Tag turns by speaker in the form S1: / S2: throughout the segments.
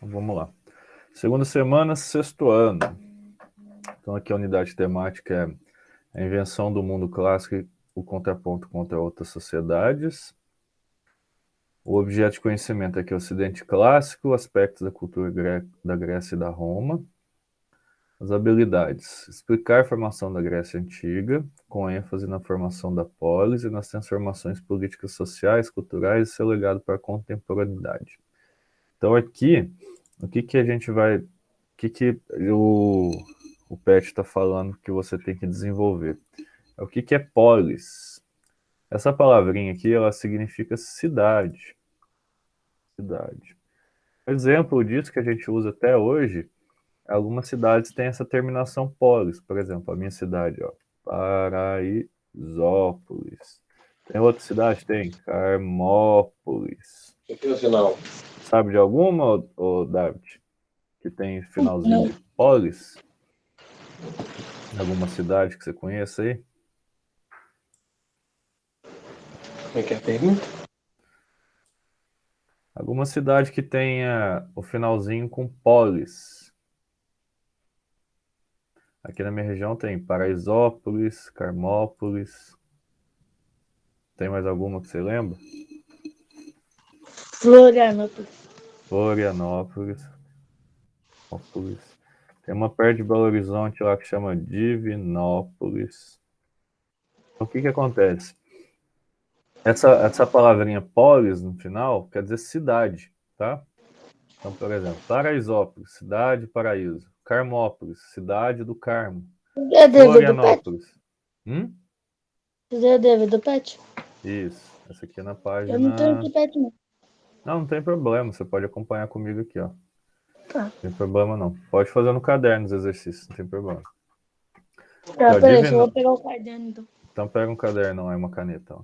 S1: Vamos lá. Segunda semana, sexto ano. Então aqui a unidade temática é a invenção do mundo clássico e o contraponto contra outras sociedades. O objeto de conhecimento aqui é o Ocidente Clássico, aspectos da cultura da Grécia e da Roma. As habilidades: explicar a formação da Grécia Antiga, com ênfase na formação da polis e nas transformações políticas, sociais, culturais e seu legado para a contemporaneidade. Então aqui, o que a gente vai... O que o PET está falando que você tem que desenvolver? O que é polis? Essa palavrinha aqui, ela significa cidade. Cidade. Exemplo disso que a gente usa até hoje, algumas cidades têm essa terminação polis. Por exemplo, a minha cidade, ó, Paraisópolis. Tem outra cidade? Tem Carmópolis.
S2: Aqui no final.
S1: Sabe de alguma, ô David, que tem finalzinho
S3: Não.
S1: de polis? Alguma cidade que você conheça aí?
S2: Como é que é a pergunta?
S1: Alguma cidade que tenha o finalzinho com polis. Aqui na minha região tem Paraisópolis, Carmópolis. Tem mais alguma que você lembra?
S3: Florianópolis.
S1: Florianópolis. Tem uma perto de Belo Horizonte lá que chama Divinópolis. Então, o que acontece? Essa palavrinha polis no final quer dizer cidade, tá? Então, por exemplo, Paraisópolis, cidade paraíso. Carmópolis, cidade do Carmo.
S3: Você é David do Pet?
S1: Florianópolis.
S3: Você é David do Pet?
S1: Isso. Essa aqui é na
S3: Eu
S1: página...
S3: não tenho de Pet, não.
S1: Não tem problema. Você pode acompanhar comigo aqui, ó.
S3: Tá.
S1: Não tem problema, não. Pode fazer no caderno os exercícios, não tem problema.
S3: Tá, peraí, deixa eu vou pegar o caderno, então.
S1: Então pega um caderno lá e uma caneta, ó.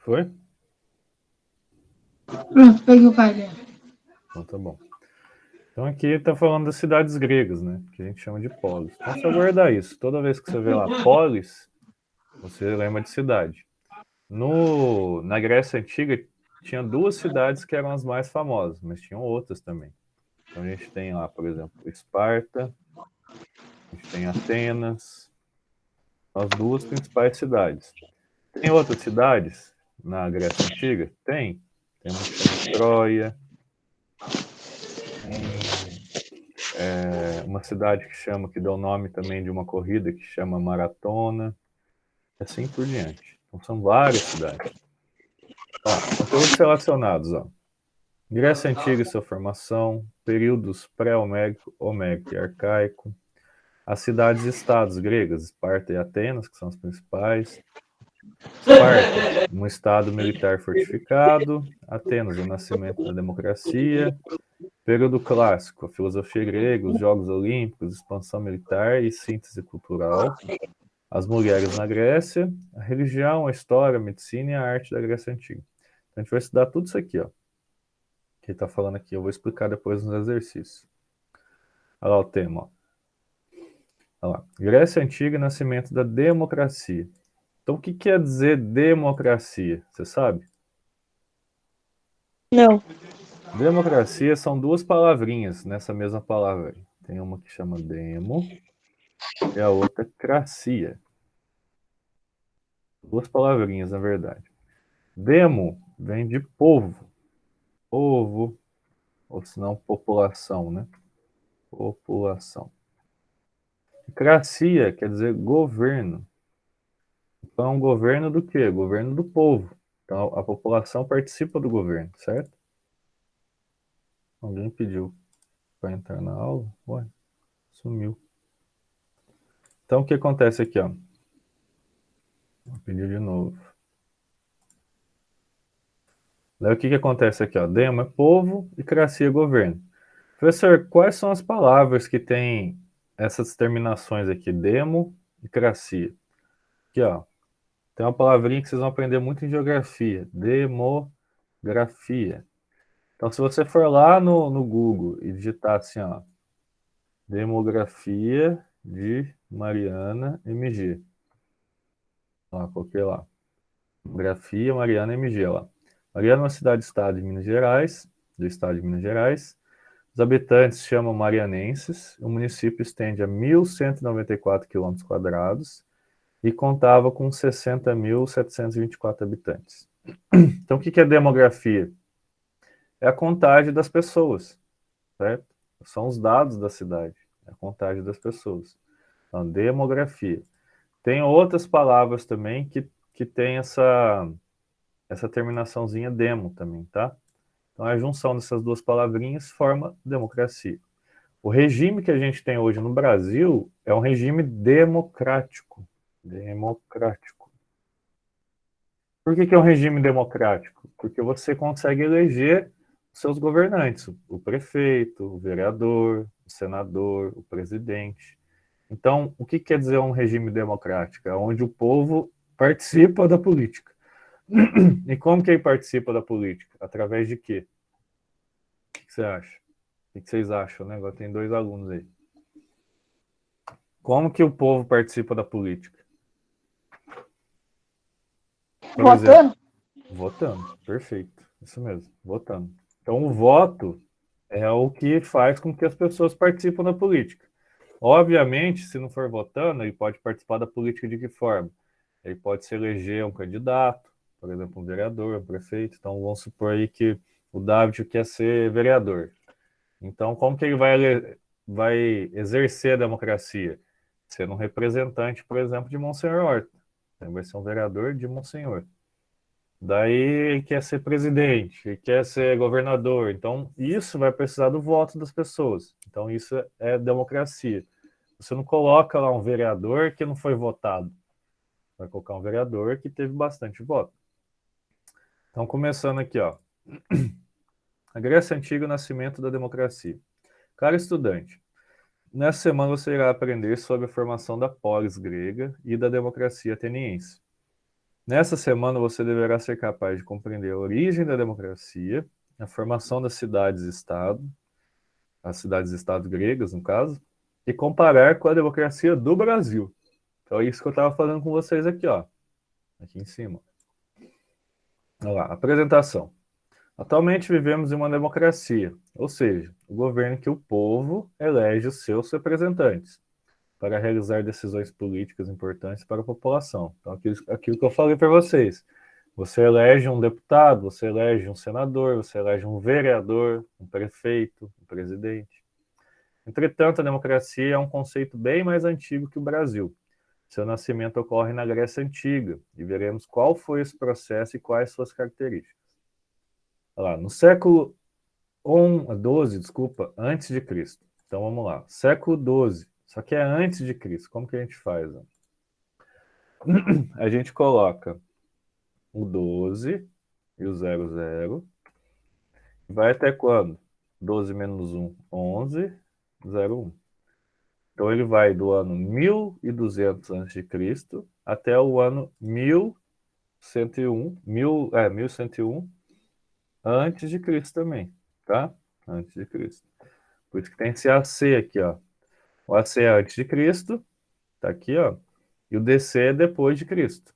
S1: Foi?
S3: Pronto, peguei o caderno.
S1: Então tá bom. Então aqui está falando das cidades gregas, né? Que a gente chama de polis. Então só guardar isso. Toda vez que você vê lá polis, você lembra de cidade. Na Grécia Antiga tinha duas cidades que eram as mais famosas, mas tinham outras também. Então a gente tem lá, por exemplo, Esparta, a gente tem Atenas, as duas principais cidades. Tem outras cidades na Grécia Antiga? Tem. Tem uma que chama Troia. Uma cidade que dá o nome também de uma corrida que chama Maratona, assim por diante. Então são várias cidades. Ó, conteúdos relacionados, ó. Grécia Antiga e sua formação, períodos pré-homérico, homérico e arcaico, as cidades-estados gregas, Esparta e Atenas, que são as principais. Esparta, um estado militar fortificado. Atenas, o nascimento da democracia. Período clássico, a filosofia grega, os Jogos Olímpicos, expansão militar e síntese cultural. As mulheres na Grécia, a religião, a história, a medicina e a arte da Grécia Antiga. Então, a gente vai estudar tudo isso aqui, ó. Que ele está falando aqui. Eu vou explicar depois nos exercícios. Olha lá o tema, ó. Olha lá. Grécia Antiga e nascimento da democracia. Então, o que quer dizer democracia? Você sabe?
S3: Não.
S1: Democracia são duas palavrinhas nessa mesma palavra. Tem uma que chama demo e a outra cracia. Duas palavrinhas, na verdade. Demo vem de povo. Povo, ou senão população, né? População. Cracia quer dizer governo. Então, governo do quê? Governo do povo. Então, a população participa do governo, certo? Alguém pediu para entrar na aula? Ué, sumiu. Então, o que acontece aqui, ó? Vou pedir de novo. Daí, o que acontece aqui, ó? Demo é povo e cracia é governo. Professor, quais são as palavras que têm essas terminações aqui? Demo e cracia. Aqui, ó. Tem uma palavrinha que vocês vão aprender muito em geografia. Demografia. Então, se você for lá no Google e digitar assim, ó, demografia de Mariana MG. Ó, coloquei lá. Demografia Mariana MG, ó. Mariana é uma cidade-estado de Minas Gerais, do estado de Minas Gerais. Os habitantes chamam marianenses. O município estende a 1.194 km² e contava com 60.724 habitantes. Então, o que é demografia? É a contagem das pessoas, certo? São os dados da cidade, é a contagem das pessoas. Então, demografia. Tem outras palavras também que tem essa terminaçãozinha demo também, tá? Então, a junção dessas duas palavrinhas forma democracia. O regime que a gente tem hoje no Brasil é um regime democrático. Democrático. Por que é um regime democrático? Porque você consegue eleger seus governantes, o prefeito, o vereador, o senador, o presidente. Então, o que quer dizer um regime democrático? É onde o povo participa da política. E como que ele participa da política? Através de quê? O que você acha? O que vocês acham, né? Agora tem 2 alunos aí. Como que o povo participa da política? Por
S3: Votando?
S1: exemplo, votando. Perfeito. Isso mesmo, votando. Então, o voto é o que faz com que as pessoas participem da política. Obviamente, se não for votando, ele pode participar da política de que forma? Ele pode se eleger um candidato, por exemplo, um vereador, um prefeito. Então, vamos supor aí que o David quer ser vereador. Então, como que ele vai exercer a democracia? Sendo um representante, por exemplo, de Monsenhor Horta. Ele vai ser um vereador de Monsenhor. Daí ele quer ser presidente, ele quer ser governador. Então, isso vai precisar do voto das pessoas. Então, isso é democracia. Você não coloca lá um vereador que não foi votado. Vai colocar um vereador que teve bastante voto. Então, começando aqui, ó. A Grécia Antiga, o nascimento da democracia. Caro estudante, nessa semana você irá aprender sobre a formação da polis grega e da democracia ateniense. Nessa semana você deverá ser capaz de compreender a origem da democracia, a formação das cidades-estado, as cidades-estado gregas, no caso, e comparar com a democracia do Brasil. Então é isso que eu estava falando com vocês aqui, ó. Aqui em cima. Olha lá, apresentação. Atualmente vivemos em uma democracia, ou seja, o governo que o povo elege os seus representantes para realizar decisões políticas importantes para a população. Então, aquilo que eu falei para vocês. Você elege um deputado, você elege um senador, você elege um vereador, um prefeito, um presidente. Entretanto, a democracia é um conceito bem mais antigo que o Brasil. Seu nascimento ocorre na Grécia Antiga e veremos qual foi esse processo e quais suas características. Olha lá, no século 12, desculpa, antes de Cristo. Então vamos lá, século 12, só que é antes de Cristo. Como que a gente faz? Ó? A gente coloca o 12 e o 00. Vai até quando? 12 menos 1, 11, 0,1. Então ele vai do ano 1200 a.C. até o ano 1101, 1101 antes de Cristo também, tá? Antes de Cristo. Por isso que tem esse AC aqui, ó. O AC é antes de Cristo, tá aqui, ó. E o DC é depois de Cristo.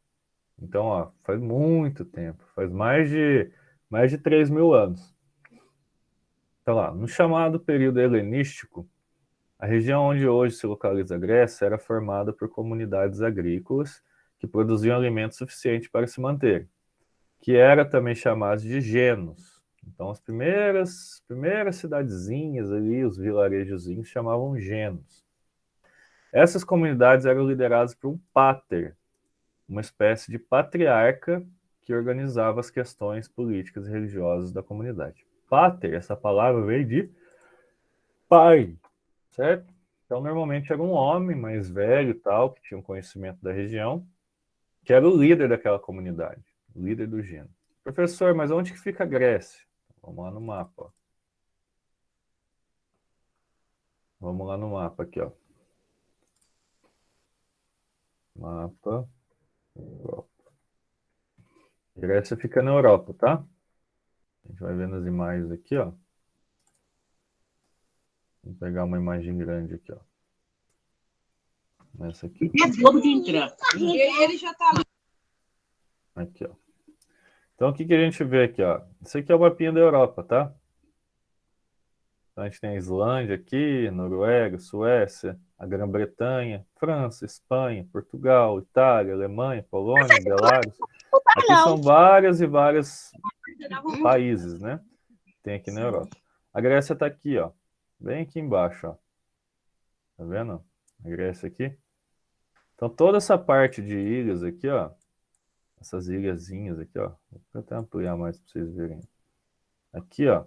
S1: Então, ó, faz muito tempo, faz mais de 3.000 anos. Então lá, no chamado período helenístico, a região onde hoje se localiza a Grécia era formada por comunidades agrícolas que produziam alimento suficiente para se manter, que era também chamado de genos. Então, as primeiras cidadezinhas ali, os vilarejozinhos, chamavam genos. Essas comunidades eram lideradas por um pater, uma espécie de patriarca que organizava as questões políticas e religiosas da comunidade. Pater, essa palavra veio de pai, certo? Então, normalmente era um homem mais velho, tal, que tinha um conhecimento da região, que era o líder daquela comunidade, o líder do gênero. Professor, mas onde que fica a Grécia? Vamos lá no mapa. Ó. Vamos lá no mapa aqui, ó. Mapa. Europa. Grécia fica na Europa, tá? A gente vai vendo as imagens aqui, ó. Vou pegar uma imagem grande aqui, ó. Essa aqui.
S4: Ele já tá lá.
S1: Aqui, ó. Então, o que que a gente vê aqui, ó? Isso aqui é o mapinha da Europa, tá? Então, a gente tem a Islândia aqui, Noruega, Suécia, a Grã-Bretanha, França, Espanha, Portugal, Itália, Alemanha, Polônia, Belarus. Aqui são várias e vários países, né? Tem aqui na Europa. A Grécia tá aqui, ó. Bem aqui embaixo, ó. Tá vendo? A Grécia aqui. Então, toda essa parte de ilhas aqui, ó. Essas ilhazinhas aqui, ó. Vou até ampliar mais para vocês verem. Aqui, ó.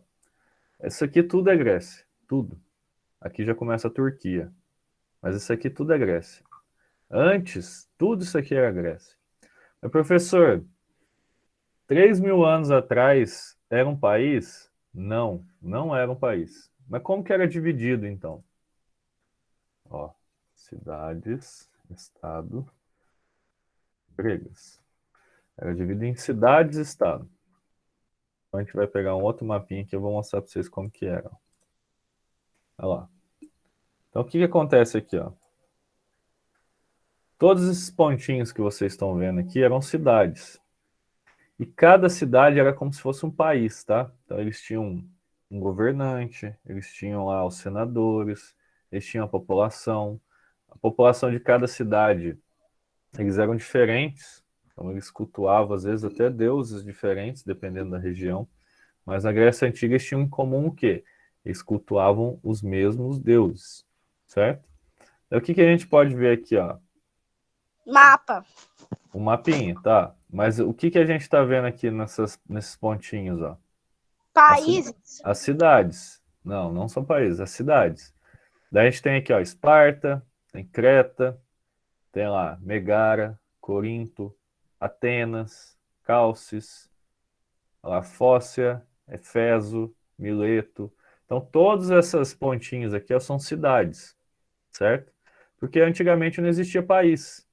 S1: Isso aqui tudo é Grécia. Tudo. Aqui já começa a Turquia. Mas isso aqui tudo é Grécia. Antes, tudo isso aqui era Grécia. Mas, professor, 3.000 anos atrás era um país? Não, não era um país. Mas como que era dividido, então? Ó, cidades, estado, gregas. Era dividido em cidades e estado. Então a gente vai pegar um outro mapinha aqui e eu vou mostrar para vocês como que era. Olha lá. Então o que que acontece aqui, ó? Todos esses pontinhos que vocês estão vendo aqui eram cidades. E cada cidade era como se fosse um país, tá? Então eles tinham um governante, eles tinham lá os senadores, eles tinham a população. A população de cada cidade, eles eram diferentes. Então eles cultuavam, às vezes, até deuses diferentes, dependendo da região. Mas na Grécia Antiga eles tinham em comum o quê? Eles cultuavam os mesmos deuses, certo? Então, o que que a gente pode ver aqui, ó?
S3: Mapa.
S1: O mapinha, tá? Mas o que que a gente está vendo aqui nesses pontinhos, ó?
S3: Países.
S1: As cidades. Não, não são países, as cidades. Daí a gente tem aqui, ó, Esparta, tem Creta, tem lá Megara, Corinto, Atenas, Calcis, lá Fócia, Efeso, Mileto. Então, todas essas pontinhas aqui ó, são cidades, certo? Porque antigamente não existia país.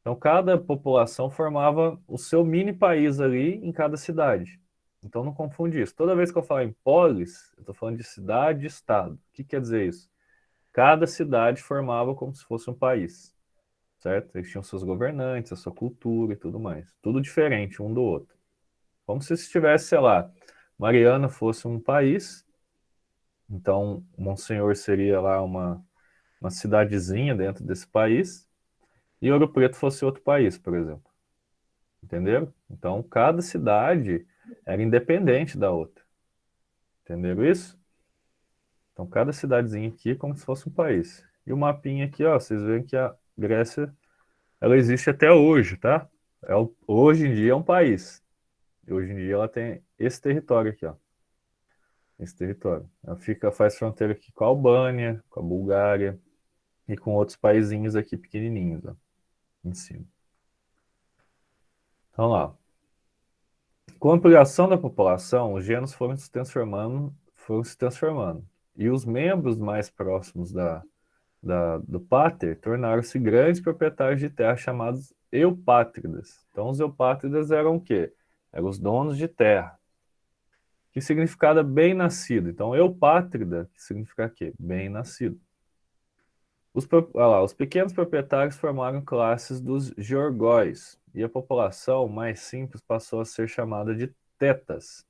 S1: Então, cada população formava o seu mini país ali em cada cidade. Então, não confunde isso. Toda vez que eu falo em polis, eu estou falando de cidade e estado. O que quer dizer isso? Cada cidade formava como se fosse um país, certo? Eles tinham seus governantes, a sua cultura e tudo mais. Tudo diferente um do outro. Como se estivesse, sei lá, Mariana fosse um país, então Monsenhor seria lá uma cidadezinha dentro desse país, e Ouro Preto fosse outro país, por exemplo. Entenderam? Então, cada cidade era independente da outra. Entenderam isso? Então, cada cidadezinha aqui é como se fosse um país. E o mapinha aqui, ó, vocês veem que a Grécia, ela existe até hoje, tá? Hoje em dia é um país. E hoje em dia ela tem esse território aqui, ó. Esse território. Ela faz fronteira aqui com a Albânia, com a Bulgária e com outros paizinhos aqui pequenininhos, ó, em cima. Então lá. Com a ampliação da população, os genos foram se transformando, foram se transformando. E os membros mais próximos do pater tornaram-se grandes proprietários de terra chamados eupátridas. Então, os eupátridas eram o quê? Eram os donos de terra. Que significava bem nascido. Então, eupátrida, que significa o quê? Bem nascido. Os pequenos proprietários formaram classes dos georgóis, e a população mais simples passou a ser chamada de tetas.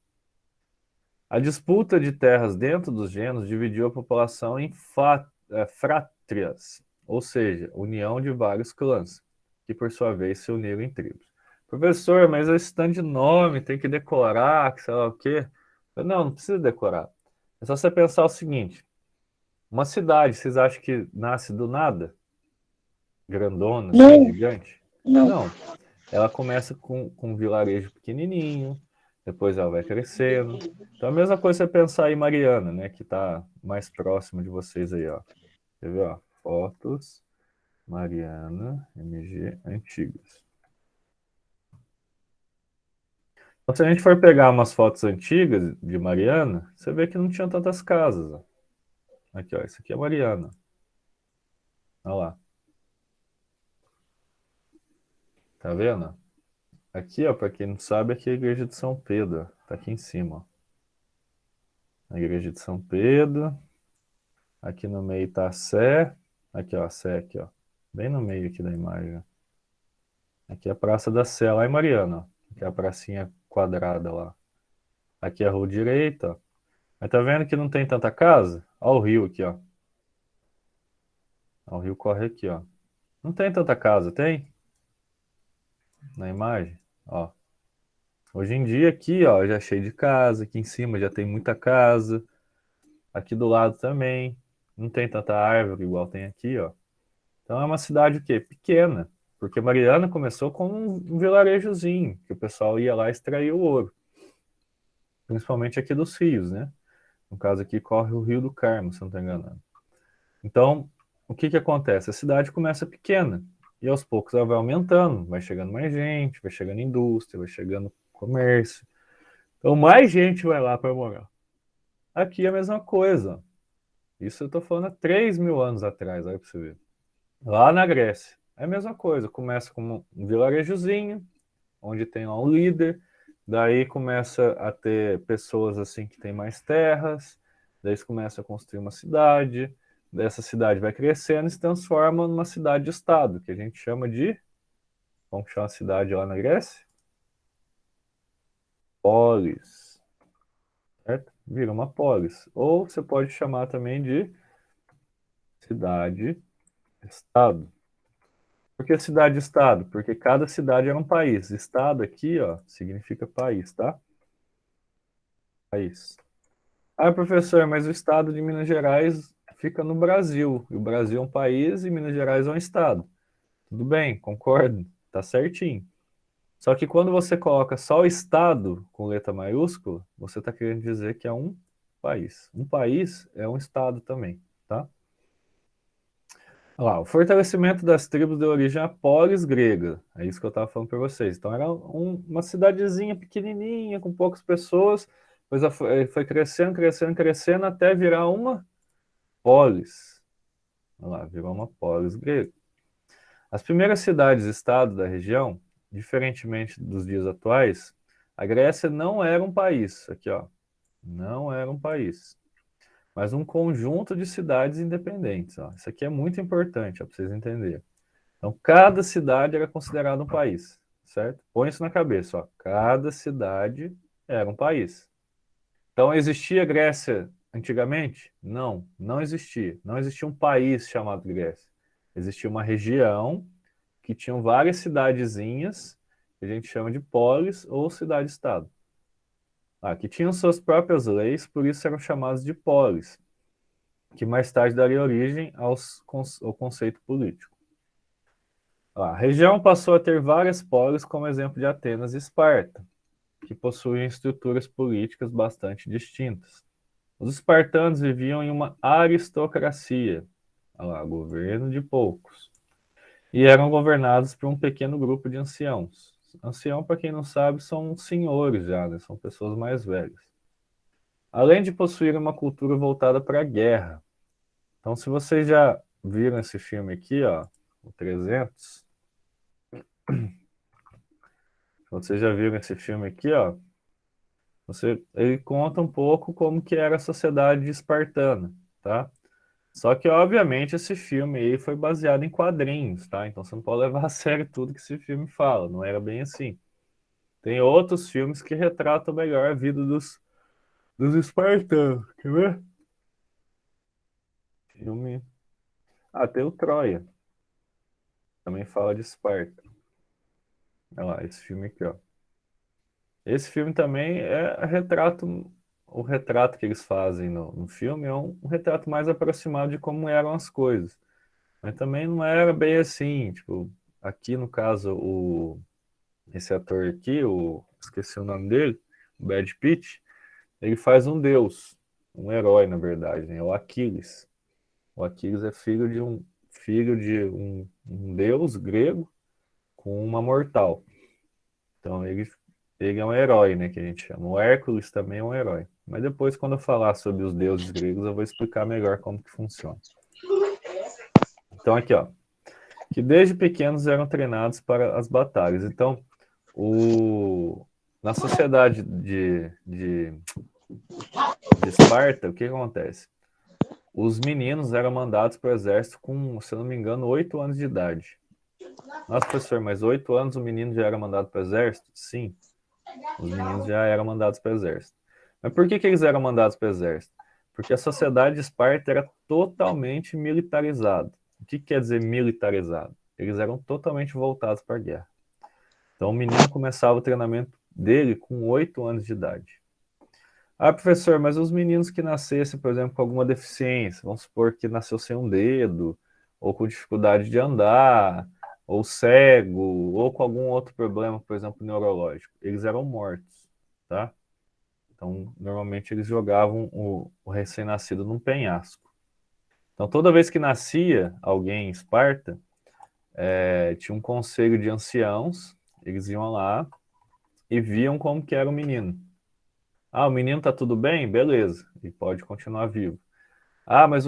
S1: A disputa de terras dentro dos gêneros dividiu a população em frátrias, ou seja, união de vários clãs, que por sua vez se uniram em tribos. Professor, mas esse tanto de nome, tem que decorar, que sei lá o quê. Não precisa decorar. É só você pensar o seguinte: uma cidade, vocês acham que nasce do nada? Grandona, assim,
S3: Não.
S1: gigante?
S3: Não.
S1: Não. Ela começa com um vilarejo pequenininho, depois ela vai crescendo. Então a mesma coisa é pensar em Mariana, né, que está mais próximo de vocês aí, ó. Quer ver, ó? Fotos, Mariana, MG antigas. Então, se a gente for pegar umas fotos antigas de Mariana, você vê que não tinha tantas casas, ó. Aqui, ó, isso aqui é Mariana. Olha lá. Tá vendo? Aqui, ó, para quem não sabe, aqui é a igreja de São Pedro, ó. Tá aqui em cima, ó. A igreja de São Pedro. Aqui no meio tá a Sé. Aqui, ó, a Sé aqui, ó. Bem no meio aqui da imagem, ó. Aqui é a Praça da Sé, lá em Mariana, ó. Aqui é a pracinha quadrada lá. Aqui é a rua direita, ó. Mas tá vendo que não tem tanta casa? Ó o rio aqui, ó. Ó, o rio corre aqui, ó. Não tem tanta casa, tem? Na imagem, ó. Hoje em dia aqui, ó, já é cheio de casa. Aqui em cima já tem muita casa. Aqui do lado também. Não tem tanta árvore igual tem aqui, ó. Então é uma cidade o quê? Pequena. Porque Mariana começou com um vilarejozinho, que o pessoal ia lá extrair o ouro. Principalmente aqui dos rios, né? No caso aqui corre o Rio do Carmo, se não estou enganado. Então, o que que acontece? A cidade começa pequena. E aos poucos ela vai aumentando. Vai chegando mais gente, vai chegando indústria, vai chegando comércio. Então mais gente vai lá para morar. Aqui é a mesma coisa. Isso eu estou falando há 3.000 anos atrás, olha para você ver. Lá na Grécia, é a mesma coisa. Começa com um vilarejozinho, onde tem lá um líder, daí começa a ter pessoas assim que têm mais terras, daí eles começam a construir uma cidade, dessa cidade vai crescendo e se transforma numa cidade-estado, que a gente chama de... Como que chama a cidade lá na Grécia? Polis. Certo? Vira uma polis. Ou você pode chamar também de cidade-estado. Por que cidade-estado? Porque cada cidade era um país. Estado aqui, ó, significa país, tá? País. Ah, professor, mas o estado de Minas Gerais fica no Brasil. E o Brasil é um país e Minas Gerais é um estado. Tudo bem, concordo, tá certinho. Só que quando você coloca só o estado com letra maiúscula, você está querendo dizer que é um país. Um país é um estado também, tá? Olha lá, o fortalecimento das tribos deu origem à polis grega. É isso que eu estava falando para vocês. Então era uma cidadezinha pequenininha, com poucas pessoas, depois ela foi crescendo, crescendo, crescendo, até virar uma polis. Olha lá, virou uma polis grega. As primeiras cidades-estado da região, diferentemente dos dias atuais, a Grécia não era um país. Aqui, ó, não era um país, mas um conjunto de cidades independentes. Ó. Isso aqui é muito importante, para vocês entenderem. Então, cada cidade era considerada um país, certo? Põe isso na cabeça, ó. Cada cidade era um país. Então, existia Grécia antigamente? Não, não existia. Não existia um país chamado Grécia. Existia uma região que tinham várias cidadezinhas, que a gente chama de polis ou cidade-estado. Que tinham suas próprias leis, por isso eram chamados de polis, que mais tarde daria origem ao conceito político. A região passou a ter várias polis, como exemplo de Atenas e Esparta, que possuíam estruturas políticas bastante distintas. Os espartanos viviam em uma aristocracia, governo de poucos, e eram governados por um pequeno grupo de anciãos. Ancião, para quem não sabe, são senhores já, né? São pessoas mais velhas. além de possuir uma cultura voltada para a guerra. Então, se vocês já viram esse filme aqui, ó, o 300, se vocês já viram esse filme aqui, ó, ele conta um pouco como que era a sociedade espartana, tá? Só que, obviamente, esse filme aí foi baseado em quadrinhos, tá? Então você não pode levar a sério tudo que esse filme fala, não era bem assim. Tem outros filmes que retratam melhor a vida dos espartanos, quer ver? Filme... Ah, tem o Troia, também fala de Esparta. Olha lá, esse filme aqui, ó. Esse filme também é retrato, o retrato que eles fazem no filme é um retrato mais aproximado de como eram as coisas. Mas também não era bem assim, tipo, aqui no caso, esse ator aqui, esqueci o nome dele, o Brad Pitt, ele faz um deus, um herói, na verdade, né? O Aquiles. O Aquiles é filho de um deus grego com uma mortal. Então ele é um herói, né, que a gente chama. O Hércules também é um herói. Mas depois, quando eu falar sobre os deuses gregos, eu vou explicar melhor como que funciona. Então aqui, ó, que desde pequenos eram treinados para as batalhas. Então, na sociedade de Esparta, o que acontece? Os meninos eram mandados para o exército com, se eu não me engano, 8 anos de idade. Nossa, professor, mas 8 anos o menino já era mandado para o exército? Sim, os meninos já eram mandados para o exército. Mas por que eles eram mandados para o exército? Porque a sociedade de Esparta era totalmente militarizada. O que quer dizer militarizado? Eles eram totalmente voltados para a guerra. Então o menino começava o treinamento dele com 8 anos de idade. Ah, professor, mas os meninos que nascessem, por exemplo, com alguma deficiência, vamos supor que nasceu sem um dedo, ou com dificuldade de andar, ou cego, ou com algum outro problema, por exemplo, neurológico, eles eram mortos, tá? Então, normalmente eles jogavam o recém-nascido num penhasco. Então, toda vez que nascia alguém em Esparta, tinha um conselho de anciãos, eles iam lá e viam como que era o menino. Ah, o menino tá tudo bem? Beleza, e pode continuar vivo. Ah, mas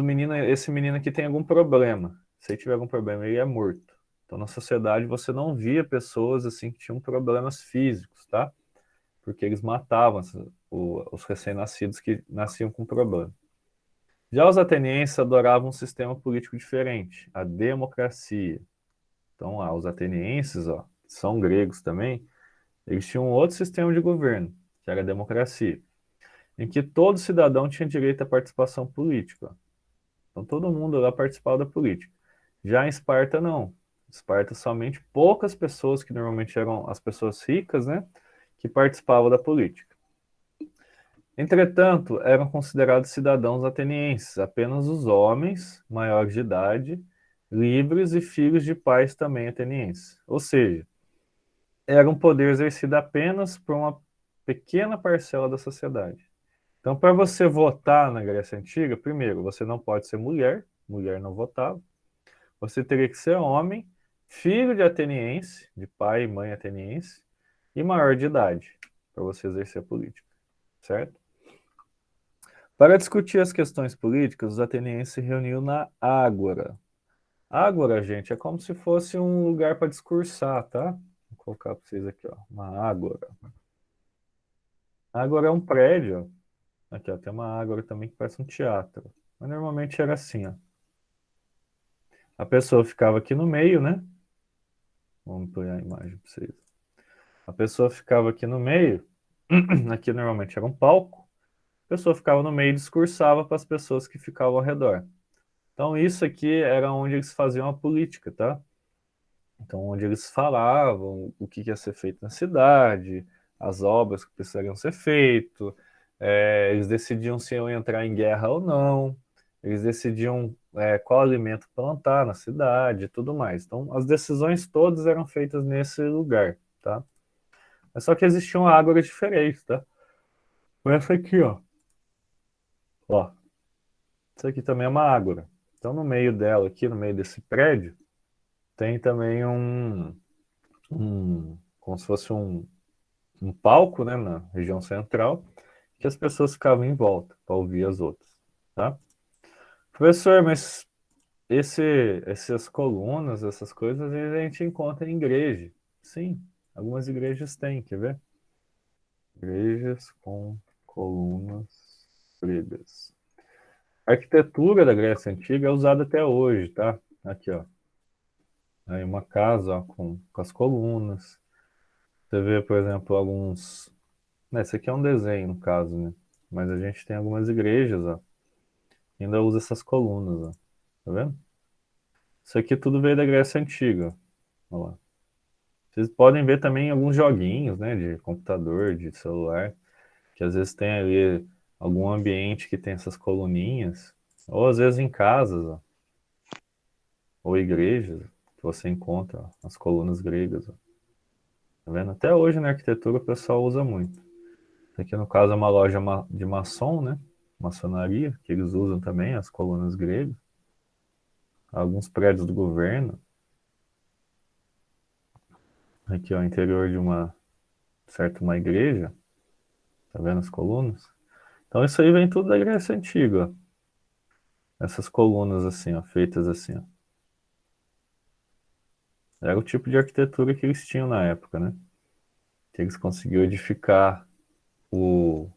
S1: esse menino aqui tem algum problema. Se ele tiver algum problema, ele é morto. Então, na sociedade, você não via pessoas assim que tinham problemas físicos, tá? Porque eles matavam os recém-nascidos que nasciam com problema. Já os atenienses adoravam um sistema político diferente, a democracia. Então, os atenienses, ó, que são gregos também, eles tinham um outro sistema de governo, que era a democracia, em que todo cidadão tinha direito à participação política. Então todo mundo lá participava da política. Já em Esparta, não. Esparta, somente poucas pessoas, que normalmente eram as pessoas ricas, né, que participavam da política. Entretanto, eram considerados cidadãos atenienses apenas os homens maiores de idade, livres e filhos de pais também atenienses. Ou seja, era um poder exercido apenas por uma pequena parcela da sociedade. Então, para você votar na Grécia Antiga, primeiro, você não pode ser mulher, mulher não votava. Você teria que ser homem, filho de ateniense, de pai e mãe ateniense, e maior de idade, para você exercer a política, certo? Para discutir as questões políticas, os atenienses se reuniam na Ágora. Ágora, gente, é como se fosse um lugar para discursar, tá? Vou colocar para vocês aqui, ó, uma Ágora. Ágora é um prédio, ó. Aqui, ó, tem uma Ágora também que parece um teatro. Mas normalmente era assim, ó. A pessoa ficava aqui no meio, né? Vamos ampliar a imagem para vocês. A pessoa ficava aqui no meio, aqui normalmente era um palco, a pessoa ficava no meio e discursava para as pessoas que ficavam ao redor. Então isso aqui era onde eles faziam a política, tá? Então onde eles falavam o que ia ser feito na cidade, as obras que precisariam ser feitas, eles decidiam se iam entrar em guerra ou não, eles decidiam qual alimento plantar na cidade e tudo mais. Então as decisões todas eram feitas nesse lugar, tá? Mas só que existiam águas diferentes, tá? Essa aqui, ó. Ó, isso aqui também é uma ágora. Então, no meio dela, aqui no meio desse prédio, tem também como se fosse um palco, né, na região central, que as pessoas ficavam em volta para ouvir as outras, tá? Professor, mas essas colunas, essas coisas, a gente encontra em igreja. Sim, algumas igrejas têm, quer ver? Igrejas com colunas gregas. A arquitetura da Grécia Antiga é usada até hoje, tá? Aqui, ó. Aí uma casa, ó, com as colunas. Você vê, por exemplo, alguns. Né, esse aqui é um desenho, no caso, né? Mas a gente tem algumas igrejas, ó, que ainda usa essas colunas, ó. Tá vendo? Isso aqui tudo veio da Grécia Antiga. Ó lá. Vocês podem ver também alguns joguinhos, né, de computador, de celular, que às vezes tem ali algum ambiente que tem essas coluninhas, ou às vezes em casas, ó, ou igrejas, que você encontra ó, as colunas gregas, ó. Tá vendo? Até hoje na arquitetura o pessoal usa muito. Aqui no caso é uma loja de maçom, né? Maçonaria, que eles usam também as colunas gregas. Alguns prédios do governo. Aqui ó, o interior de uma igreja. Tá vendo as colunas? Então isso aí vem tudo da Grécia Antiga, ó. Essas colunas assim, ó, feitas assim, ó. Era o tipo de arquitetura que eles tinham na época, né? Que eles conseguiam edificar o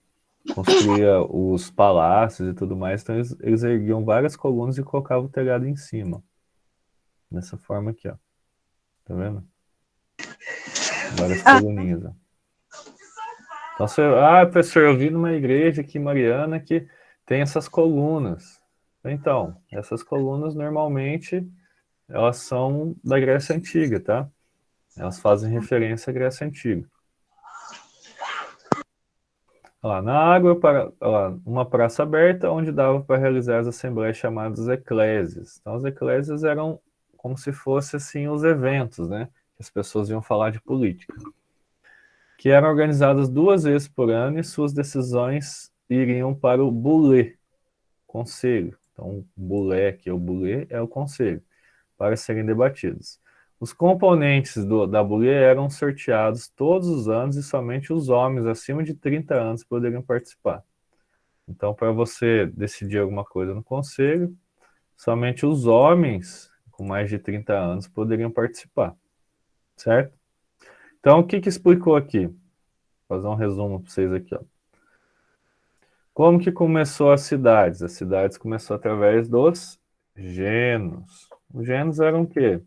S1: construía os palácios e tudo mais, então eles erguiam várias colunas e colocavam o telhado em cima. Dessa forma aqui, ó. Tá vendo? Várias coluninhas, ó. Então você, professor, eu vi numa igreja aqui, Mariana, que tem essas colunas. Então, essas colunas normalmente elas são da Grécia Antiga, tá? Elas fazem referência à Grécia Antiga. Olha lá, na água, olha lá, uma praça aberta onde dava para realizar as assembleias chamadas eclésias. Então, as eclésias eram como se fossem assim os eventos, né? Que as pessoas iam falar de política, que eram organizadas 2 vezes por ano e suas decisões iriam para o bulé, conselho. Então, o bulé, que é o bulé, é o conselho, para serem debatidos. Os componentes da bulé eram sorteados todos os anos e somente os homens acima de 30 anos poderiam participar. Então, para você decidir alguma coisa no conselho, somente os homens com mais de 30 anos poderiam participar, certo? Então, o que explicou aqui? Vou fazer um resumo para vocês aqui, ó. Como que começou as cidades? As cidades começaram através dos genos. Os genos eram o quê?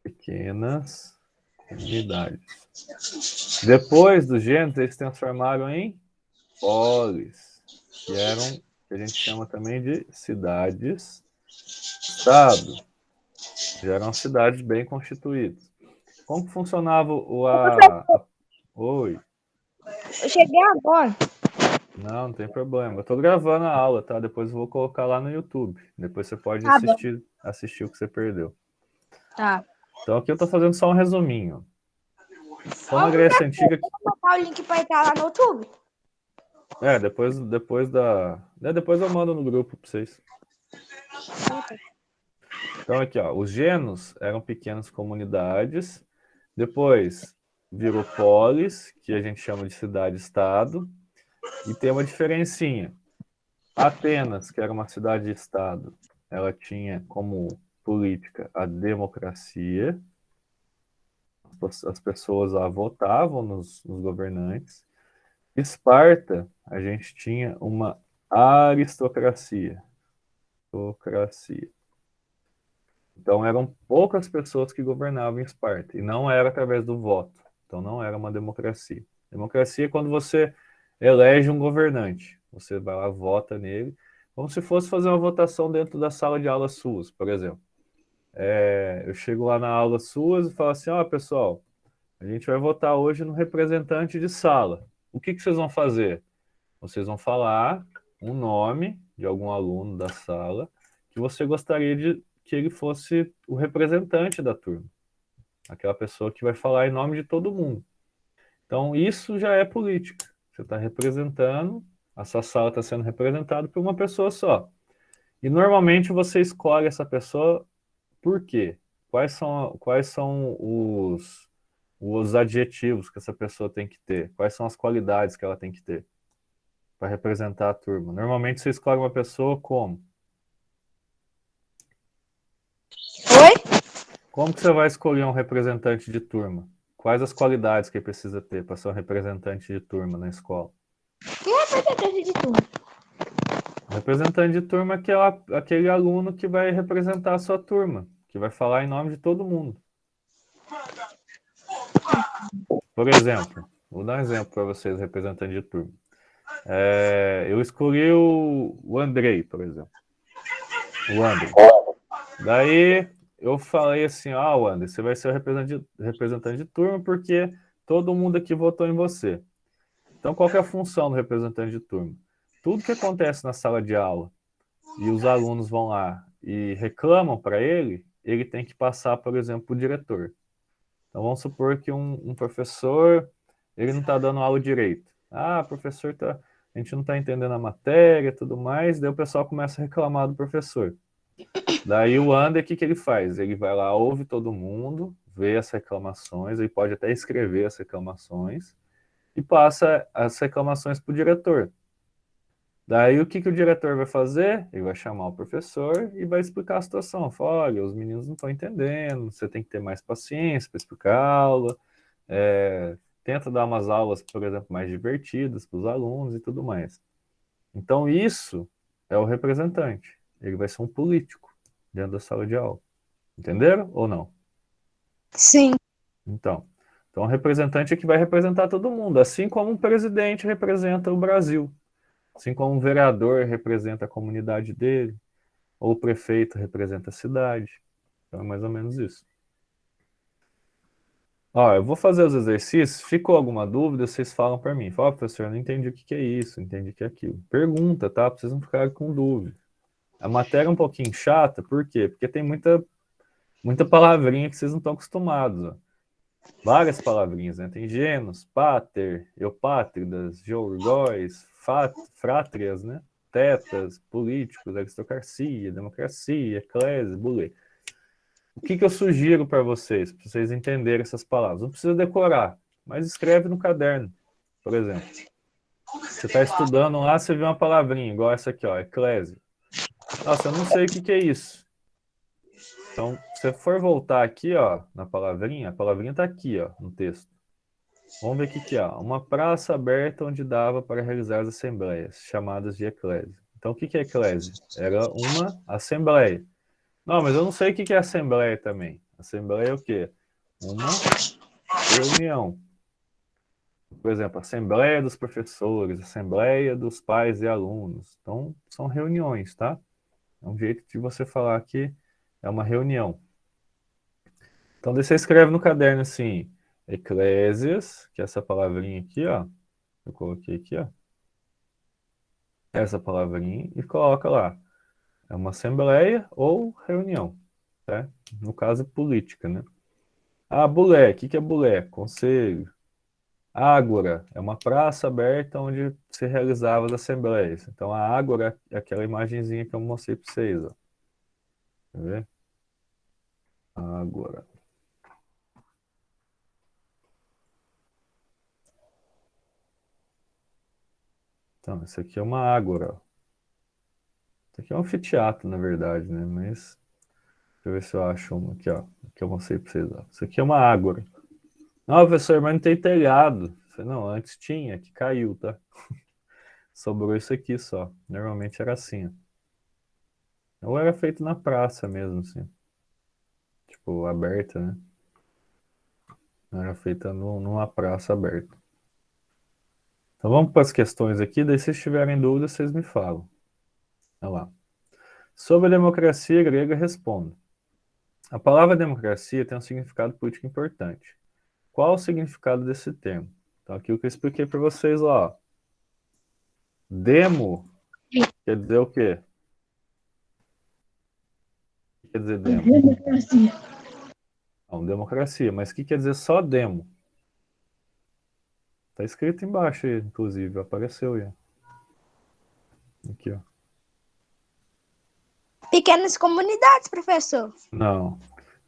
S1: Pequenas comunidades. Depois dos genos, eles se transformaram em polis, que eram, que a gente chama também de cidades-estado. Já eram cidades bem constituídas. Como que funcionava Oi?
S3: Eu cheguei agora.
S1: Não tem problema. Eu tô gravando a aula, tá? Depois eu vou colocar lá no YouTube. Depois você pode
S3: Tá bom.
S1: assistir o que você perdeu.
S3: Tá.
S1: Então aqui eu tô fazendo só um resuminho. Então na Grécia Antiga...
S3: Vou botar o link pra entrar lá no YouTube.
S1: Depois eu mando no grupo para vocês. Então aqui, ó, os genos eram pequenas comunidades. Depois virou polis, que a gente chama de cidade-estado. E tem uma diferencinha. Atenas, que era uma cidade-estado, ela tinha como política a democracia. As pessoas lá votavam nos governantes. Esparta, a gente tinha uma aristocracia. Aristocracia. Então eram poucas pessoas que governavam em Esparta. E não era através do voto. Então não era uma democracia. Democracia é quando você elege um governante. Você vai lá, vota nele, como se fosse fazer uma votação dentro da sala de aula suas, por exemplo. Eu chego lá na aula suas e falo assim, pessoal, a gente vai votar hoje no representante de sala. O que vocês vão fazer? Vocês vão falar um nome de algum aluno da sala que você gostaria de que ele fosse o representante da turma. Aquela pessoa que vai falar em nome de todo mundo. Então, isso já é política. Você está representando, a sua sala está sendo representada por uma pessoa só. E normalmente você escolhe essa pessoa por quê? Quais são os adjetivos que essa pessoa tem que ter? Quais são as qualidades que ela tem que ter? para representar a turma? Normalmente você escolhe uma pessoa como?
S3: Oi?
S1: Como que você vai escolher um representante de turma? Quais as qualidades que ele precisa ter para ser um representante de turma na escola?
S3: Que representante de turma?
S1: O representante de turma é aquele aluno que vai representar a sua turma, que vai falar em nome de todo mundo. Por exemplo, vou dar um exemplo para vocês, representante de turma. Eu escolhi o Andrei, por exemplo. O Andrei. Daí eu falei assim, Wander, você vai ser o representante de turma porque todo mundo aqui votou em você. Então, qual que é a função do representante de turma? Tudo que acontece na sala de aula e os alunos vão lá e reclamam para ele, ele tem que passar, por exemplo, para o diretor. Então, vamos supor que um professor, ele não está dando aula direito. Professor, a gente não está entendendo a matéria e tudo mais, daí o pessoal começa a reclamar do professor. Daí o Ander, o que ele faz? Ele vai lá, ouve todo mundo, vê as reclamações, ele pode até escrever as reclamações e passa as reclamações para o diretor. Daí o que o diretor vai fazer? Ele vai chamar o professor e vai explicar a situação. Fala, olha, os meninos não estão entendendo, você tem que ter mais paciência para explicar a aula, tenta dar umas aulas, por exemplo, mais divertidas para os alunos e tudo mais. Então isso é o representante. Ele vai ser um político dentro da sala de aula. Entenderam ou não?
S3: Sim.
S1: Então o representante é que vai representar todo mundo, assim como um presidente representa o Brasil, assim como um vereador representa a comunidade dele, ou o prefeito representa a cidade. Então é mais ou menos isso. Eu vou fazer os exercícios, ficou alguma dúvida, vocês falam para mim. Fala, professor, eu não entendi o que é isso, não entendi o que é aquilo. Pergunta, tá? Pra vocês não ficarem com dúvida. A matéria é um pouquinho chata, por quê? Porque tem muita palavrinha que vocês não estão acostumados, ó. Várias palavrinhas, né? Tem genus, pater, eupátridas, georgóis, frátrias, né? Tetas, políticos, aristocracia, democracia, eclésia, bulê. O que eu sugiro para vocês entenderem essas palavras? Não precisa decorar, mas escreve no caderno, por exemplo. Você está estudando lá, você vê uma palavrinha, igual essa aqui, ó, eclésia. Nossa, eu não sei o que é isso. Então, se você for voltar aqui, ó, na palavrinha, a palavrinha está aqui, ó, no texto. Vamos ver o que é. Uma praça aberta onde dava para realizar as assembleias, chamadas de eclésia. Então, o que é eclésia? Era uma assembleia. Não, mas eu não sei o que é assembleia também. Assembleia é o quê? Uma reunião. Por exemplo, assembleia dos professores, assembleia dos pais e alunos. Então, são reuniões, tá? É um jeito de você falar que é uma reunião. Então, daí você escreve no caderno assim, eclésias, que é essa palavrinha aqui, ó. Eu coloquei aqui, ó. Essa palavrinha e coloca lá. É uma assembleia ou reunião, tá? No caso, política, né? Bulé, o que é bulé? Conselho. Ágora é uma praça aberta onde se realizava as assembleias. Então, a ágora é aquela imagenzinha que eu mostrei para vocês, ó. Quer ver? Ágora. Então, isso aqui é uma ágora, ó. Isso aqui é um anfiteatro, na verdade, né? Mas, deixa eu ver se eu acho uma aqui, ó. Que eu mostrei para vocês, ó. Isso aqui é uma ágora. Não, professor, mas não tem telhado. Não, antes tinha, que caiu, tá? Sobrou isso aqui só. Normalmente era assim, ó. Ou era feito na praça mesmo, assim. Tipo, aberta, né? Era feita numa praça aberta. Então vamos para as questões aqui, daí se tiverem dúvidas, vocês me falam. Olha lá. Sobre a democracia grega, respondo. A palavra democracia tem um significado político importante. Qual o significado desse termo? Então aqui o que eu expliquei para vocês lá, ó. Demo quer dizer o quê? O que quer dizer demo?
S3: Democracia.
S1: Não, democracia, mas o que quer dizer só demo? Tá escrito embaixo aí, inclusive, apareceu aí. Aqui, ó.
S3: Pequenas comunidades, professor.
S1: Não.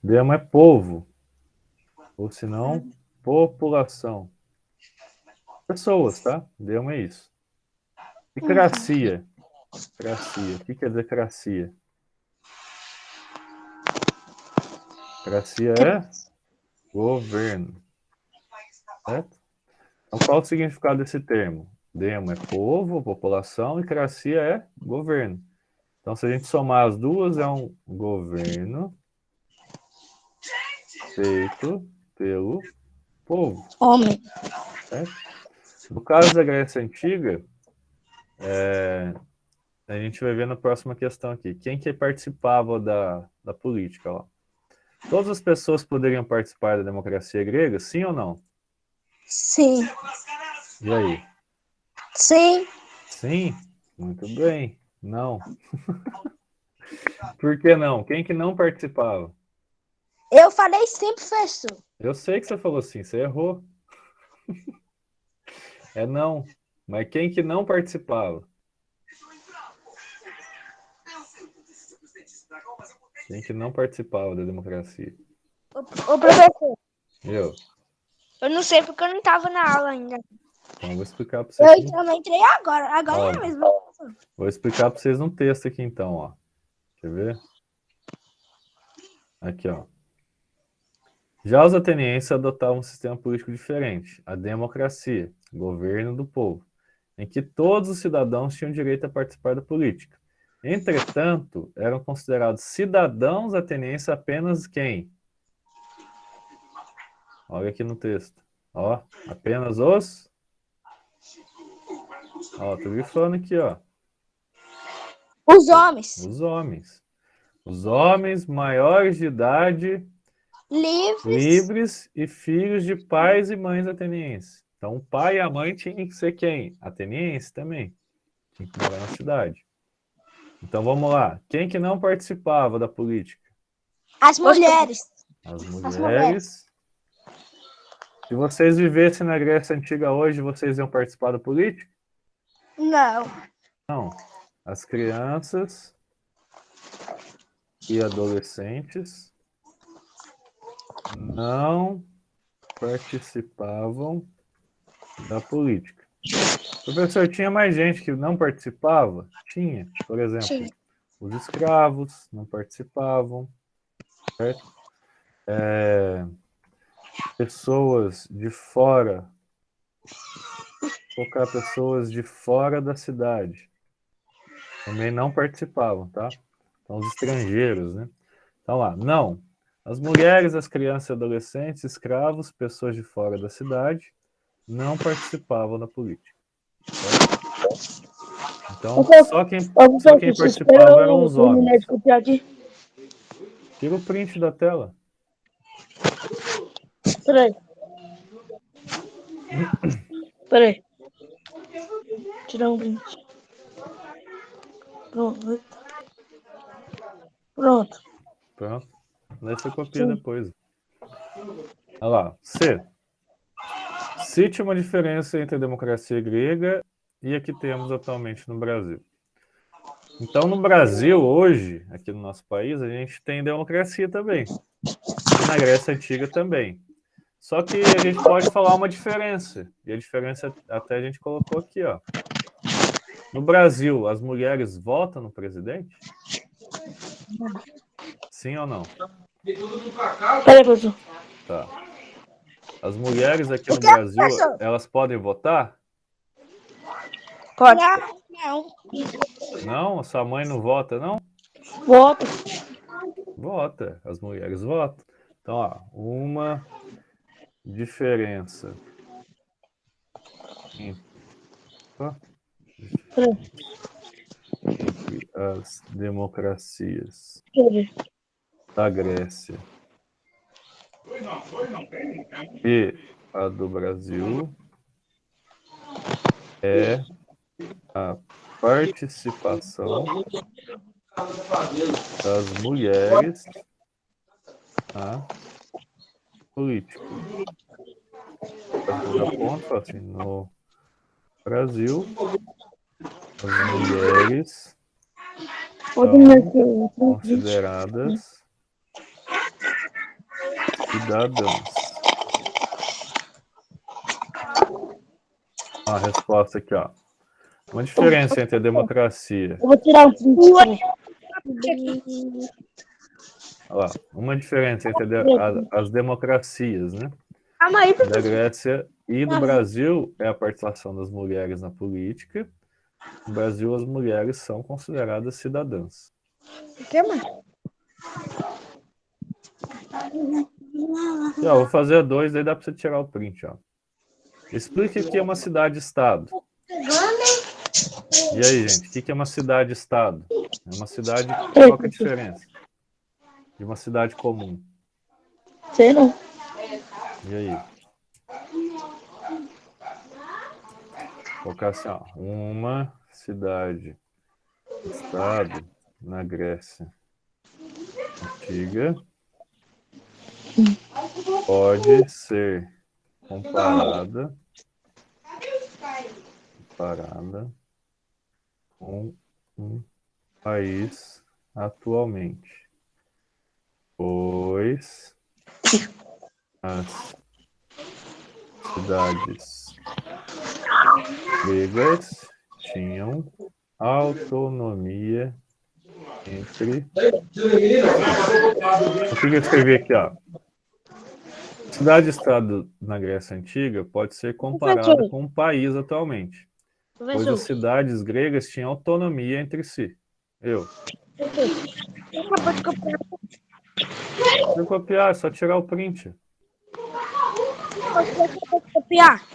S1: Demo é povo. Ou se não, população. Pessoas, tá? Demo é isso. E cracia? Cracia. O que quer dizer cracia? Cracia é governo. Certo? Então, qual o significado desse termo? Demo é povo, população, e cracia é governo. Então, se a gente somar as duas, é um governo feito pelo povo.
S3: Homem.
S1: Certo? No caso da Grécia Antiga, a gente vai ver na próxima questão aqui. Quem que participava da política lá? Todas as pessoas poderiam participar da democracia grega, sim ou não?
S3: Sim.
S1: E aí?
S3: Sim.
S1: Sim? Muito bem. Não. Por que não? Quem que não participava?
S3: Eu falei sim, professor.
S1: Eu sei que você falou sim, você errou. É não. Mas quem que não participava? Quem que não participava da democracia?
S3: Ô, professor,
S1: Eu
S3: não sei porque eu não estava na aula ainda.
S1: Então, eu vou explicar para vocês.
S3: Eu também entrei agora. Agora é mesmo.
S1: Vou explicar para vocês um texto aqui, então, ó. Quer ver? Aqui, ó. Já os atenienses adotavam um sistema político diferente, a democracia, governo do povo, em que todos os cidadãos tinham direito a participar da política. Entretanto, eram considerados cidadãos atenienses apenas quem? Olha aqui no texto. Ó, apenas os... Ó, tô grifando aqui, ó.
S3: Os homens.
S1: Os homens. Os homens maiores de idade, livres e filhos de pais e mães atenienses. Então, o pai e a mãe tinham que ser quem? Ateniense também. Tinha que morar na cidade. Então, vamos lá. Quem que não participava da política?
S3: As mulheres.
S1: As mulheres. Se vocês vivessem na Grécia Antiga hoje, vocês iam participar da política?
S3: Não.
S1: Não. As crianças e adolescentes não participavam da política. Professor, tinha mais gente que não participava? Tinha. Por exemplo,
S3: Sim.
S1: os escravos não participavam, certo? Pessoas de fora, colocar pessoas de fora da cidade, também não participavam, tá? Então, os estrangeiros, né? Então lá, não. As mulheres, as crianças e adolescentes, escravos, pessoas de fora da cidade, não participavam da política. Certo? Então, só quem participava eram os homens. Tira o print da tela.
S3: Peraí. Tirar um print. Pronto.
S1: Pronto. Daí você copia depois. Olha lá. C. Cite uma diferença entre a democracia grega e a que temos atualmente no Brasil. Então, no Brasil, hoje, aqui no nosso país, a gente tem democracia também. E na Grécia Antiga também. Só que a gente pode falar uma diferença. E a diferença até a gente colocou aqui, ó. No Brasil, as mulheres votam no presidente? Sim ou não?
S3: Peraí, professor.
S1: Tá. As mulheres aqui no Brasil, elas podem votar?
S3: Pode. Não.
S1: Não? A sua mãe não vota, não?
S3: Volta.
S1: Vota. As mulheres votam. Então, ó, uma diferença entre as democracias da Grécia e a do Brasil é a participação das mulheres na política. Eu aponto assim, no Brasil, as mulheres são consideradas cidadãs. A resposta aqui, ó. Uma diferença entre a democracia.
S3: Eu vou tirar um print.
S1: Olha lá, uma diferença entre as democracias, né?
S3: Calma aí,
S1: Da
S3: professor.
S1: Grécia e do Brasil é a participação das mulheres na política. No Brasil, as mulheres são consideradas cidadãs.
S3: O que, mano?
S1: E, ó, vou fazer dois, aí dá para você tirar o print. Ó. Explique o que é uma cidade-estado. E aí, gente, o que é uma cidade-estado? É uma cidade. Qual que é a diferença de uma cidade comum?
S3: Sei não.
S1: E aí? Vou colocar assim, ó, uma cidade-estado na Grécia Antiga pode ser comparada com um país atualmente, pois as cidades gregas tinham autonomia entre... O que eu escrevi aqui, ó? Cidade-estado na Grécia Antiga pode ser comparada com um país atualmente, pois as cidades gregas tinham autonomia entre si.
S3: Acabou de copiar.
S1: Se eu copiar, é só tirar o print.
S3: Acabou de copiar.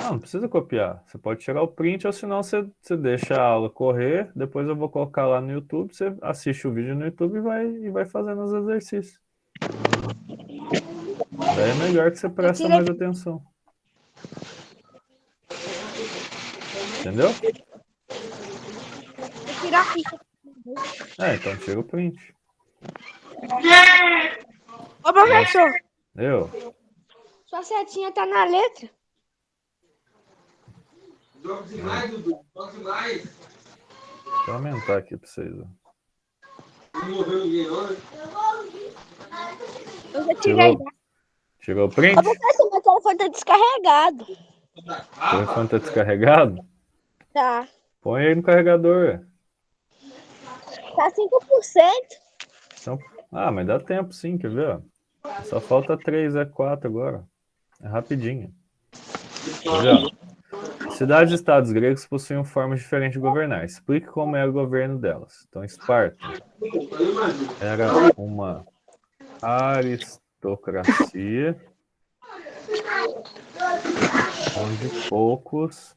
S1: Não precisa copiar. Você pode tirar o print ou senão você deixa a aula correr. Depois eu vou colocar lá no YouTube. Você assiste o vídeo no YouTube e vai fazendo os exercícios. Daí é melhor que você preste mais atenção. Entendeu?
S3: Vou tirar aqui.
S1: Então tira o print.
S3: Ô, professor, sua setinha tá na letra.
S1: Deixa eu aumentar aqui para vocês.
S3: Eu já tirei.
S1: Tirou o print?
S3: Ô, professor, meu telefone tá descarregado.
S1: O telefone tá descarregado?
S3: Tá.
S1: Põe aí no carregador.
S3: Tá 5%.
S1: Então, mas dá tempo sim, quer ver? Só falta 3, 4 agora. É rapidinho. Quer ver? Cidades e estados gregos possuíam formas diferentes de governar. Explique como era o governo delas. Então, Esparta era uma aristocracia onde poucos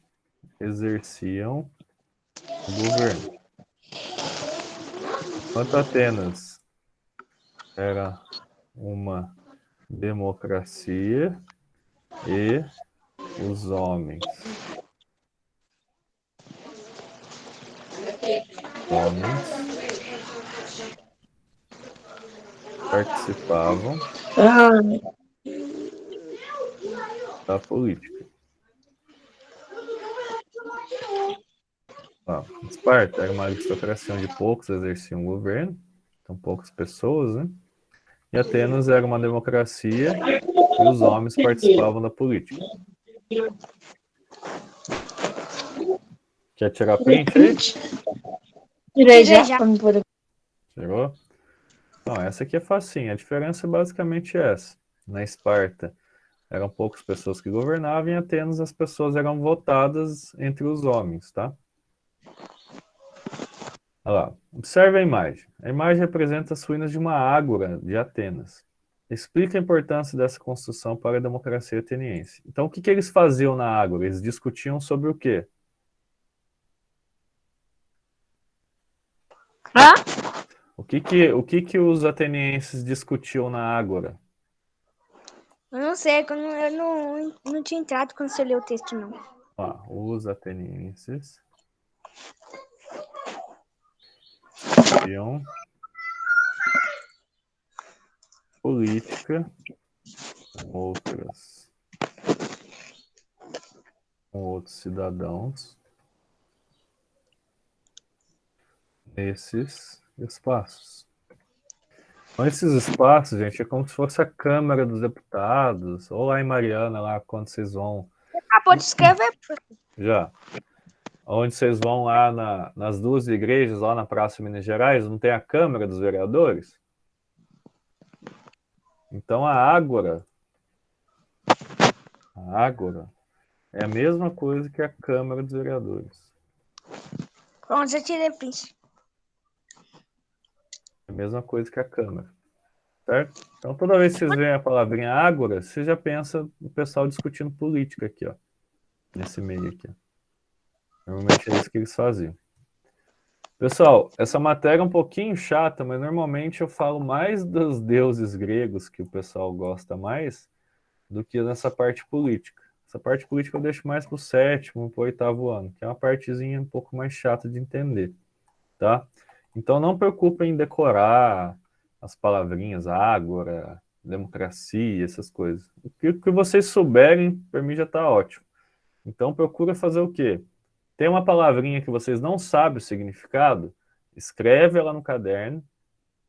S1: exerciam o governo. Enquanto Atenas era uma democracia e os homens participavam da política. Esparta era uma aristocracia onde poucos exerciam o governo, então poucas pessoas, né? E Atenas era uma democracia e os homens participavam da política. Quer tirar print aí?
S3: Tirei já.
S1: Tirou? Então, essa aqui é facinho. A diferença é basicamente essa. Na Esparta, eram poucas pessoas que governavam, e em Atenas as pessoas eram votadas entre os homens, tá? Olha lá. Observe a imagem. A imagem representa as ruínas de uma ágora de Atenas. Explica a importância dessa construção para a democracia ateniense. Então, o que eles faziam na ágora? Eles discutiam sobre o quê? O que os atenienses discutiam na ágora?
S3: Eu não sei, eu não tinha entrado quando você leu o texto, não.
S1: Os atenienses discutiam política com outros cidadãos nesses espaços. Então, esses espaços, gente, é como se fosse a Câmara dos Deputados, ou lá em Mariana, lá quando vocês vão...
S3: Você acabou de escrever?
S1: Já. onde vocês vão lá nas duas igrejas, lá na Praça Minas Gerais, não tem a Câmara dos Vereadores? Então a Ágora é a mesma coisa que a Câmara dos Vereadores.
S3: Pronto, já tirei print.
S1: É a mesma coisa que a Câmara. Certo? Então toda vez que vocês veem a palavrinha Ágora, você já pensa no pessoal discutindo política aqui, ó. Nesse meio aqui. Normalmente é isso que eles faziam. Pessoal, essa matéria é um pouquinho chata, mas normalmente eu falo mais dos deuses gregos, que o pessoal gosta mais, do que nessa parte política. Essa parte política eu deixo mais para o 7º, para o 8º ano, que é uma partezinha um pouco mais chata de entender, tá? Então não preocupem em decorar as palavrinhas, ágora, democracia, essas coisas. O que vocês souberem, para mim já está ótimo. Então procura fazer o quê? Tem uma palavrinha que vocês não sabem o significado, escreve ela no caderno,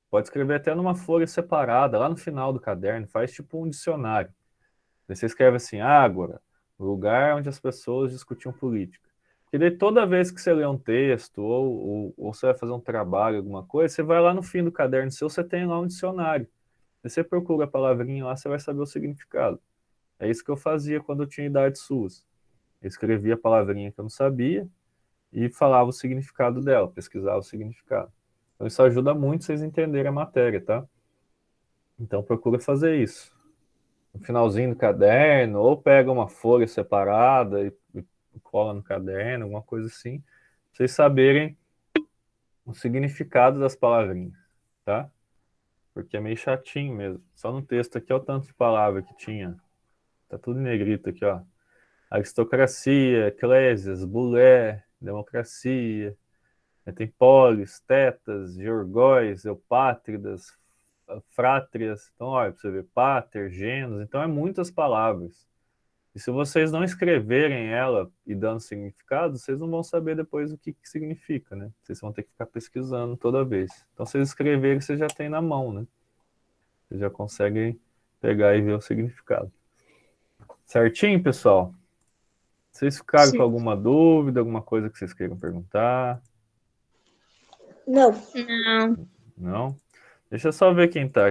S1: pode escrever até numa folha separada, lá no final do caderno, faz tipo um dicionário. Daí você escreve assim, Ágora, lugar onde as pessoas discutiam política. E daí toda vez que você lê um texto, ou você vai fazer um trabalho, alguma coisa, você vai lá no fim do caderno seu, você tem lá um dicionário. Daí você procura a palavrinha lá, você vai saber o significado. É isso que eu fazia quando eu tinha idades suas. Eu escrevia a palavrinha que eu não sabia e falava o significado dela, pesquisava o significado. Então isso ajuda muito vocês entenderem a matéria, tá? Então procura fazer isso. No finalzinho do caderno, ou pega uma folha separada e cola no caderno, alguma coisa assim, pra vocês saberem o significado das palavrinhas, tá? Porque é meio chatinho mesmo. Só no texto aqui, olha o tanto de palavra que tinha. Tá tudo em negrito aqui, ó. Aristocracia, eclésias, bulé, democracia, tem polis, tetas, georgóis, eupátridas, frátrias. Então, olha, para você ver, pater, genus. Então, é muitas palavras. E se vocês não escreverem ela e dando significado, vocês não vão saber depois o que significa, né? Vocês vão ter que ficar pesquisando toda vez. Então, se vocês escreverem, vocês já têm na mão, né? Vocês já conseguem pegar e ver o significado. Certinho, pessoal? Vocês ficaram
S3: Sim.
S1: com alguma dúvida, alguma coisa que vocês queiram perguntar?
S3: Não.
S1: Não? Deixa eu só ver quem tá